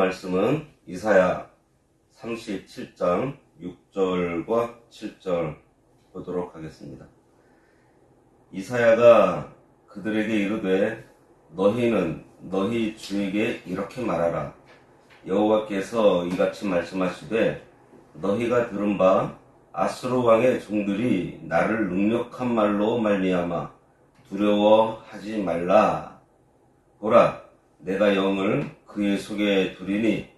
말씀은 이사야 37장 6절과 7절 보도록 하겠습니다. 이사야가 그들에게 이르되 너희는 너희 주에게 이렇게 말하라. 여호와께서 이같이 말씀하시되 너희가 들은 바 아수르 왕의 종들이 나를 능력한 말로 말미암아 두려워하지 말라. 보라, 내가 영을 그의 속에 두리니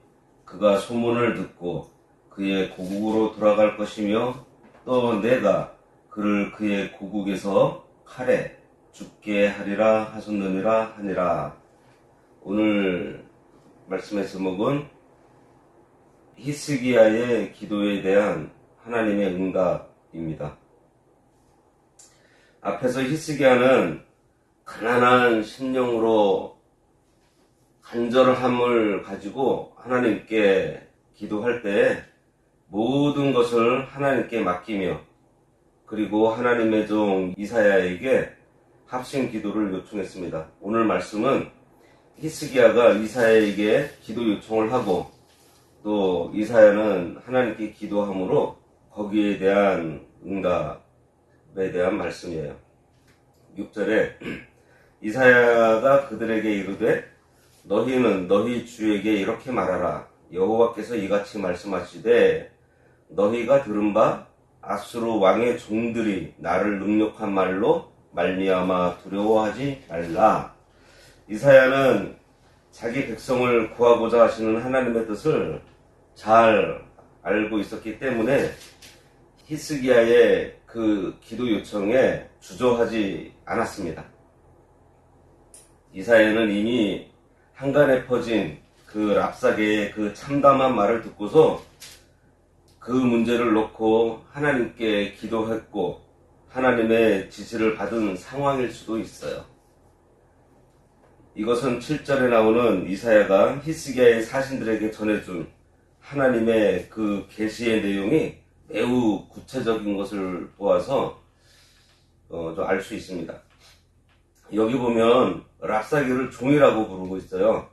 그가 소문을 듣고 그의 고국으로 돌아갈 것이며 또 내가 그를 그의 고국에서 칼에 죽게 하리라 하셨느니라 하니라. 오늘 말씀의 제목은 히스기야의 기도에 대한 하나님의 응답입니다. 앞에서 히스기야는 가난한 심령으로 간절함을 가지고 하나님께 기도할 때 모든 것을 하나님께 맡기며 그리고 하나님의 종 이사야에게 합심 기도를 요청했습니다. 오늘 말씀은 히스기야가 이사야에게 기도 요청을 하고 또 이사야는 하나님께 기도함으로 거기에 대한 응답에 대한 말씀이에요. 6절에 이사야가 그들에게 이르되 너희는 너희 주에게 이렇게 말하라. 여호와께서 이같이 말씀하시되 너희가 들은 바 아수르 왕의 종들이 나를 능력한 말로 말미암아 두려워하지 말라. 이사야는 자기 백성을 구하고자 하시는 하나님의 뜻을 잘 알고 있었기 때문에 히스기야의 그 기도 요청에 주저하지 않았습니다. 이사야는 이미 한간에 퍼진 그 랍사게의 그 참담한 말을 듣고서 그 문제를 놓고 하나님께 기도했고 하나님의 지시를 받은 상황일 수도 있어요. 이것은 7절에 나오는 이사야가 히스기야의 사신들에게 전해준 하나님의 그 계시의 내용이 매우 구체적인 것을 보아서 알 수 있습니다. 여기 보면 랍사게를 종이라고 부르고 있어요.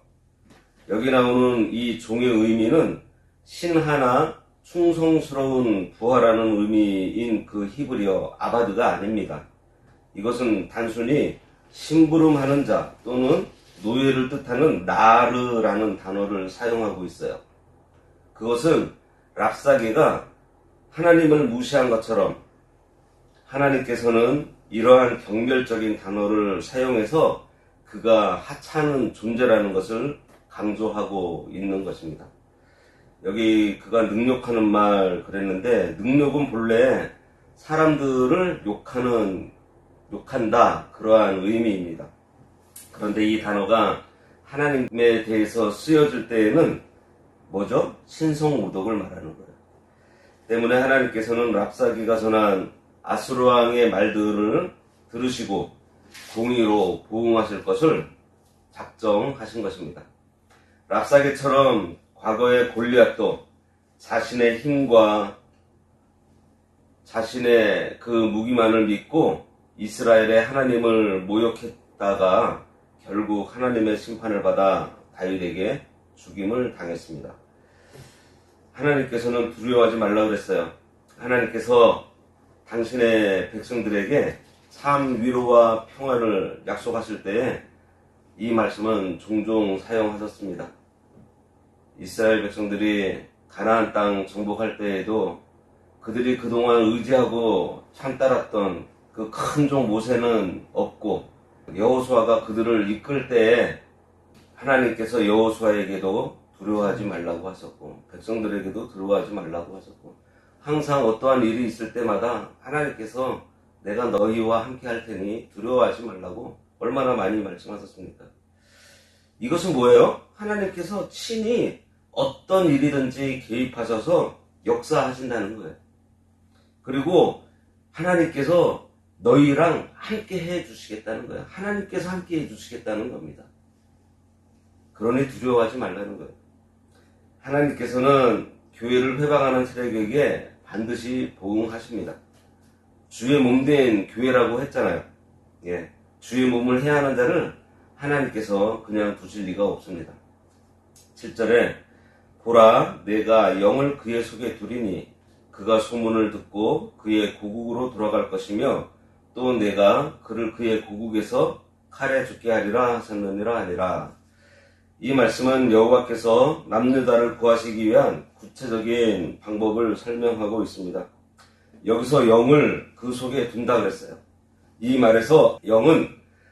여기 나오는 이 종의 의미는 신하나 충성스러운 부하라는 의미인 그 히브리어 아바드가 아닙니다. 이것은 단순히 심부름하는 자 또는 노예를 뜻하는 나르라는 단어를 사용하고 있어요. 그것은 랍사게가 하나님을 무시한 것처럼 하나님께서는 이러한 경멸적인 단어를 사용해서 그가 하찮은 존재라는 것을 강조하고 있는 것입니다. 여기 그가 능욕하는 말 그랬는데 능욕은 본래 사람들을 욕한다 그러한 의미입니다. 그런데 이 단어가 하나님에 대해서 쓰여질 때에는 뭐죠? 신성모독을 말하는 거예요. 때문에 하나님께서는 랍사게가 전한 아수르 왕의 말들을 들으시고 공의로 보응하실 것을 작정하신 것입니다. 랍사게처럼 과거의 골리앗도 자신의 힘과 자신의 그 무기만을 믿고 이스라엘의 하나님을 모욕했다가 결국 하나님의 심판을 받아 다윗에게 죽임을 당했습니다. 하나님께서는 두려워하지 말라 그랬어요. 하나님께서 당신의 백성들에게 참 위로와 평안을 약속하실 때에 이 말씀은 종종 사용하셨습니다. 이스라엘 백성들이 가나안 땅 정복할 때에도 그들이 그동안 의지하고 참 따랐던 그 큰 종 모세는 없고 여호수아가 그들을 이끌 때에 하나님께서 여호수아에게도 두려워하지 말라고 하셨고 백성들에게도 두려워하지 말라고 하셨고 항상 어떠한 일이 있을 때마다 하나님께서 내가 너희와 함께 할 테니 두려워하지 말라고 얼마나 많이 말씀하셨습니까? 이것은 뭐예요? 하나님께서 친히 어떤 일이든지 개입하셔서 역사하신다는 거예요. 그리고 하나님께서 너희랑 함께 해주시겠다는 거예요. 하나님께서 함께 해주시겠다는 겁니다. 그러니 두려워하지 말라는 거예요. 하나님께서는 교회를 회방하는 세력에게 반드시 보응하십니다. 주의 몸된 교회라고 했잖아요. 예, 주의 몸을 해야 하는 자를 하나님께서 그냥 두실 리가 없습니다. 7절에 보라 내가 영을 그의 속에 두리니 그가 소문을 듣고 그의 고국으로 돌아갈 것이며 또 내가 그를 그의 고국에서 칼에 죽게 하리라 하셨느니라 하니라. 이 말씀은 여호와께서 남유다를 구하시기 위한 구체적인 방법을 설명하고 있습니다. 여기서 영을 그 속에 둔다 그랬어요. 이 말에서 영은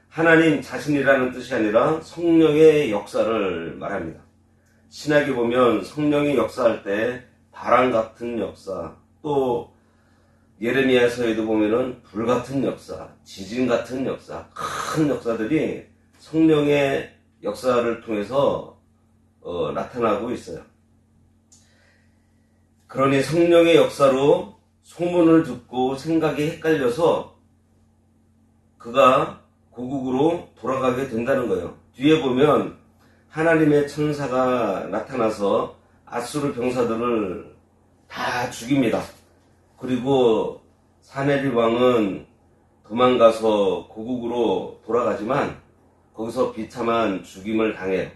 하나님 자신이라는 뜻이 아니라 성령의 역사를 말합니다. 신약에 보면 성령이 역사할 때 바람 같은 역사, 또 예레미야서에도 보면은 불 같은 역사, 지진 같은 역사, 큰 역사들이 성령의 역사를 통해서 나타나고 있어요. 그러니 성령의 역사로 소문을 듣고 생각이 헷갈려서 그가 고국으로 돌아가게 된다는 거예요. 뒤에 보면 하나님의 천사가 나타나서 아수르 병사들을 다 죽입니다. 그리고 사네립 왕은 도망가서 고국으로 돌아가지만 거기서 비참한 죽임을 당해요.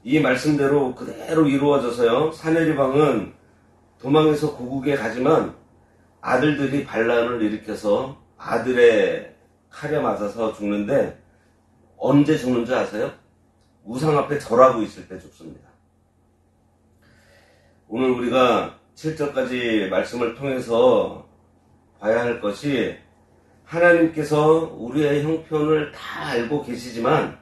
이 말씀대로 그대로 이루어져서요. 사네립 왕은 도망해서 고국에 가지만 아들들이 반란을 일으켜서 아들의 칼에 맞아서 죽는데 언제 죽는지 아세요? 우상 앞에 절하고 있을 때 죽습니다. 오늘 우리가 7절까지 말씀을 통해서 봐야 할 것이 하나님께서 우리의 형편을 다 알고 계시지만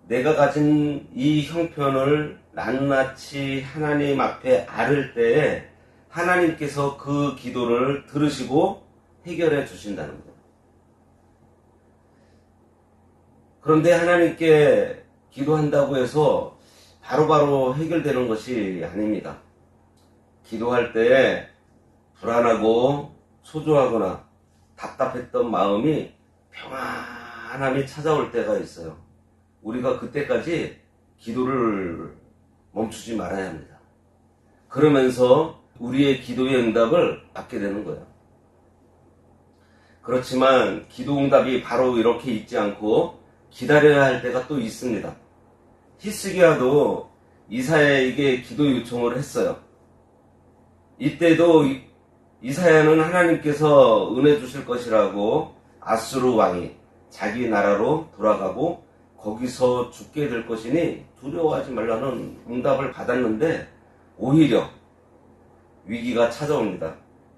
내가 가진 이 형편을 낱낱이 하나님 앞에 아를 때에 하나님께서 그 기도를 들으시고 해결해 주신다는 거예요. 그런데 하나님께 기도한다고 해서 바로바로 해결되는 것이 아닙니다. 기도할 때 불안하고 초조하거나 답답했던 마음이 평안함이 찾아올 때가 있어요. 우리가 그때까지 기도를 멈추지 말아야 합니다. 그러면서 우리의 기도의 응답을 받게 되는 거예요. 그렇지만 기도 응답이 바로 이렇게 있지 않고 기다려야 할 때가 또 있습니다. 히스기야도 이사야에게 기도 요청을 했어요. 이때도 이사야는 하나님께서 은혜 주실 것이라고 아수르 왕이 자기 나라로 돌아가고 거기서 죽게 될 것이니 두려워하지 말라는 응답을 받았는데 오히려 위기가 찾아옵니다.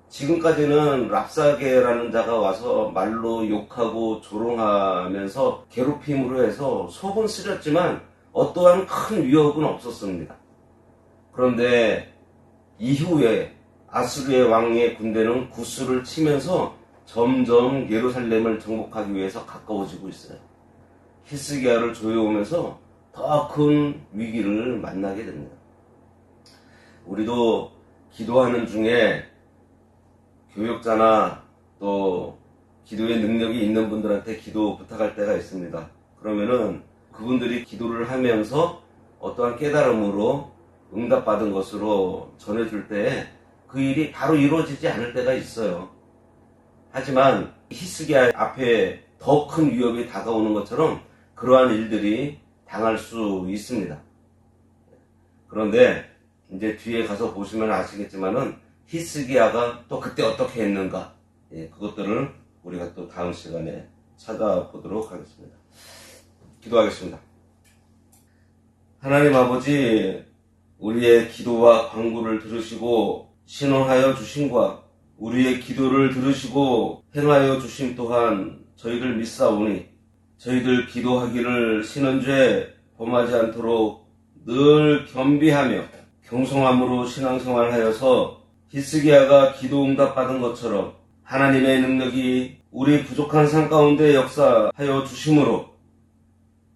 지금까지는 랍사게라는 자가 와서 말로 욕하고 조롱하면서 괴롭힘으로 해서 속은 쓰렸지만 어떠한 큰 위협은 없었습니다. 그런데 이후에 아수르의 왕의 군대는 구스를 치면서 점점 예루살렘을 정복하기 위해서 가까워지고 있어요. 히스기야를 조여오면서 더 큰 위기를 만나게 됩니다. 우리도 기도하는 중에 교역자나 또 기도의 능력이 있는 분들한테 기도 부탁할 때가 있습니다. 그러면은 그분들이 기도를 하면서 어떠한 깨달음으로 응답받은 것으로 전해줄 때 그 일이 바로 이루어지지 않을 때가 있어요. 하지만 히스기야 앞에 더 큰 위협이 다가오는 것처럼 그러한 일들이 당할 수 있습니다. 그런데 이제 뒤에 가서 보시면 아시겠지만은 히스기야가 또 그때 어떻게 했는가, 그것들을 우리가 또 다음 시간에 찾아보도록 하겠습니다. 기도하겠습니다. 하나님 아버지, 우리의 기도와 간구를 들으시고 신원하여 주심과 우리의 기도를 들으시고 행하여 주심 또한 저희들 믿사오니 저희들 기도하기를 신은죄 범하지 않도록 늘 겸비하며 경성함으로 신앙생활하여서 히스기야가 기도 응답받은 것처럼 하나님의 능력이 우리 부족한 삶 가운데 역사하여 주심으로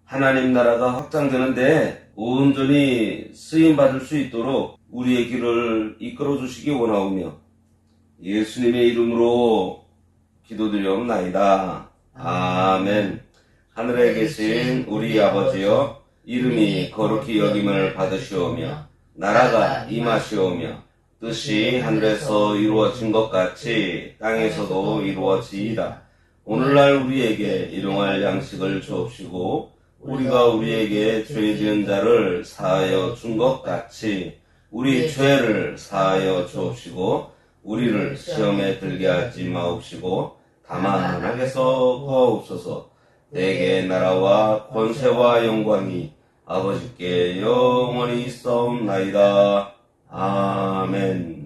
하나님 나라가 확장되는 데 온전히 쓰임받을 수 있도록 우리의 길을 이끌어 주시기 원하오며 예수님의 이름으로 기도드리옵나이다. 아멘. 하늘에 계신 우리 아버지여, 이름이 거룩히 여김을 받으시오며 나라가 임하시오며 뜻이 하늘에서 이루어진 것 같이 땅에서도 이루어지이다. 오늘날 우리에게 일용할 양식을 주옵시고 우리가 우리에게 죄 지은 자를 사하여 준 것 같이 우리 죄를 사하여 주옵시고 우리를 시험에 들게 하지 마옵시고 다만 악에서 구하옵소서. 내게 나라와 권세와 영광이 아버지께 영원히 있사옵나이다. 아멘.